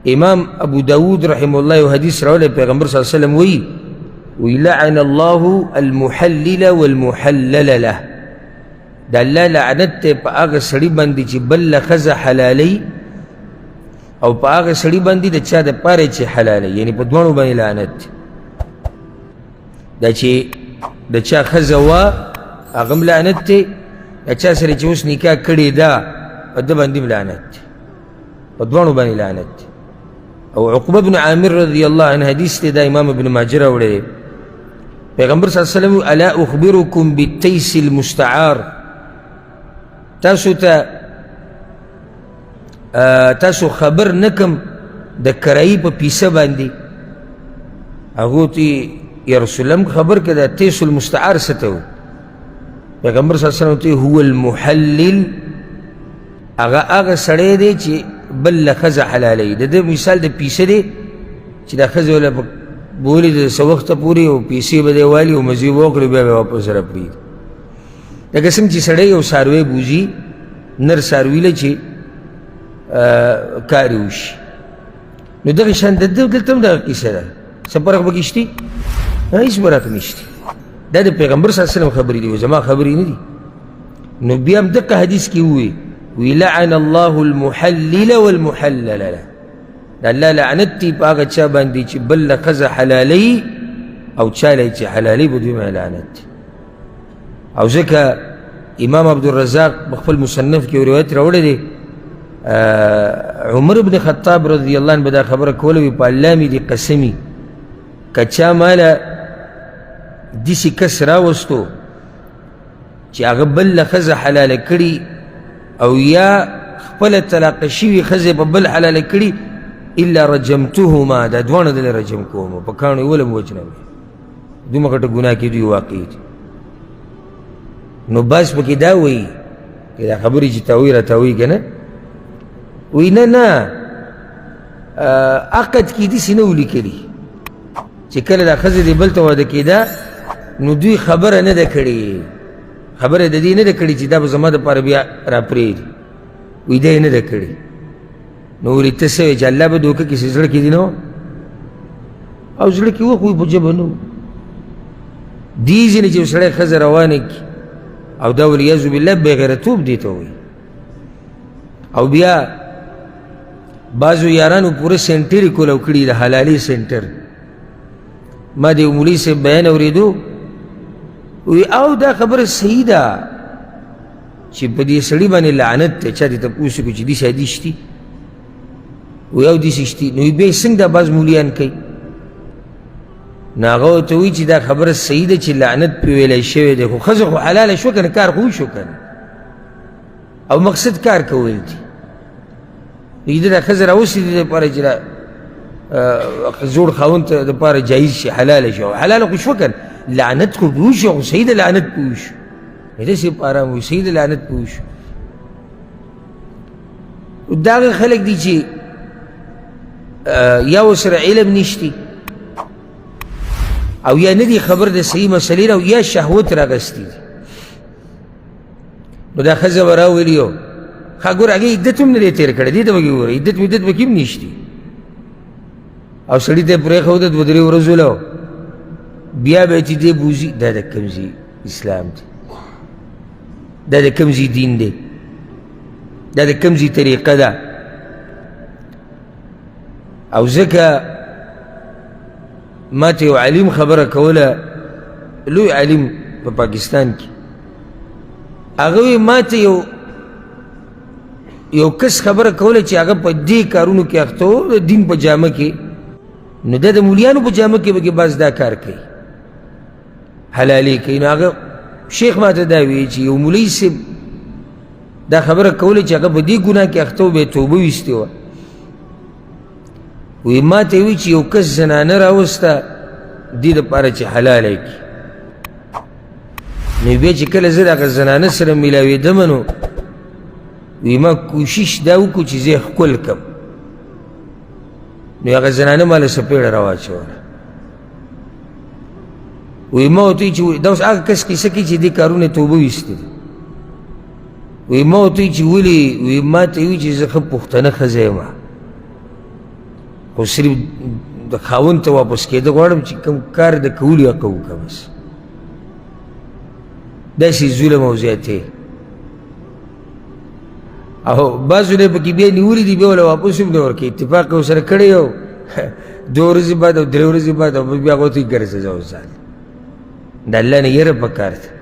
امام ابو داود رحمه الله یو حدیث راولی پیغمبر صلی اللہ علیہ وسلم وی لعن اللہ المحلل والمحلل له دا اللہ لعنت تے پا آغا سڑی باندی چی بل خز حلالی او پا آغا سڑی باندی دا چا دا پارے چی حلالی یعنی پا دوانو بانی لعنت دا چی دا چا خز وا آغم لعنت تے دا چا سر چی اس نکاح کڑی دا پا دا باندیم لعنت پا دوانو بانی لعنت او عقبہ بن عامر رضی اللہ عنہ حدیث تے دا امام ابن ماجرہ وڑے پیغمبر صلی اللہ علیہ وسلم الا اخبرکم بالتیس المستعار تاسو خبر نکم دا کرائی پا پیسا باندی اگو تی یا رسول اللہ خبر که دا تیس المستعار ستو پیغمبر صلی اللہ علیہ وسلم تی هو المحلل آغا سڑے دے چی بل خز حلالی دا مثال دا پیسا دے چی دا خز والا بولی دا سوقت پوری و پیسی بدے والی و مزیب وقلی بیا بیا واپس رپرید دا قسم چی سڑے یو ساروی بوزی نر ساروی لچی کاریوش نو دا شان دلتم دا کیسا دا سپرق بکشتی ایس برات نشتی دا دا پیغمبر صلی اللہ علیہ وسلم خبری دی و زمان خبری ندی نو بیام دقا حدیث کی ہوئی ویلعن اللہ المحلل والمحلل له دا اللہ لعنتی پا آغا چا باندی چی بل خز حلالی او چالی چی حلالی بدوی میں لعنتی او ذکا امام عبدالرزاق بخفل مصنف کی روایت روڑے دے عمر بن خطاب رضی اللہ عنہ بدا خبر کولوی پا اللامی دی قسمی کچا مالا دیسی کس راوستو چی آغا بل خز حلال کری او یا خپل طلاق شوی خز پا بل حلال کری الا رجمتهما دا دوان دل رجم کوما پا کانوی ولم وجنوی دو مکتا گناہ کی دوی واقعی دی نو باس پا کی دا وی کہ دا خبری چی تاوی را تاوی کنا وی نا عقد کی دیسی نولی کلی چی کل دا خز دی بلتا وادا کی دا نو دوی خبر ندا کری خبر دا دی ندا کری چی دا بزما دا پار بیا را پرید وی دا ندا کری نو ولی تسوی چی اللہ با دوکا کسی زڑکی دی نو او زڑکی وقوی پا جبنو دیزی نی چی سڑے خز روانک او دا ولیعزو باللہ بغیرتوب دیتا ہوئی او بیا بعضو یارانو پورا سینٹری کولو کری دا حلالی سینٹر ما دیو مولی سے بیان اوریدو وی او دا خبر صحیح دا چی پا دی سڑی بانی لعنت تا چا دیتا پوسو کو چی دیس حدیشتی وی او دیسشتی نوی بی سنگ دا باز مولیان کئی ناغو توی چی دا خبر صحیح دا چی لعنت پیویلی شوی دے خو خز خو حلال شو کن کار خو شو کن او مقصد کار کویل دی نگی دا خز راوسی دا پارا چلا زور خاون تا دا پارا جائز شی حلال شو حلال خو شو کن لعنت خو پیوشو خو صحیح دا لعنت پیوشو ایتا سی پارا موی صحیح دا لعنت پیوشو داغ خلق دی چی یا وسر علم نشتی او یا ندی خبر دا صحیح مسئلی را یا شهوت را گستی نو دا خزا براوی لیو خواه گور اگه عدتم نده تیر کرده دیتا بگی گوره عدت بکیم نیشتی او سڑی تا پره خودت بدری ورزو لو بیا بیتی دی بوزی دا دا کمزی اسلام دی دا دا کمزی دین دی دا دا کمزی طریقه دا او زکا ما ته یو علیم خبره کوله لوی علیم په پاکستان کې هغه ما ته یو کس خبره کوله چې هغه په دې کارونو کې اخته و دین په جامه کې نو د مولیانو په جامه کې به باز دا کار کوي حلالي کوي نو هغه شیخ ما ته دا وی چې یو مولوي صاحب دا خبره کوله چې هغه په دې ګناه کې اخته و به توبه ویستې وه وی ما ته وی چې یو کس زنانه راوسته دې دپاره چې حلالی کړي نو بیا چې کله زه د هغه زنانه سره میلاوېدمه نو وی ما کوشش دا وکړو چې زه یې ښکل کړم نو هغه زنانه ماله سپېړه راواچوله وی ما ورته وی چې دا اوس هغه کس کیسه کوي چې دې کارونه توبه ویستې ده وی ما ورته وی چې ولې وی ما ته وی چې زه ښه پښتنه ښځه یم خو صرف د خاوند ته واپس کېده غواړم چې کوم کار د کولو یا کوو که بس داسې ظلم او زیاتې او بعضو نه پکې بیا نیولي دي بیا وله واپس هم نه ورکوي اتفاق یې ورسره کړی او 2 ورځې بعد او 3 ورځې بعد او بیا هغو ته یې ګرځه ځه د الله نه یره پکار ده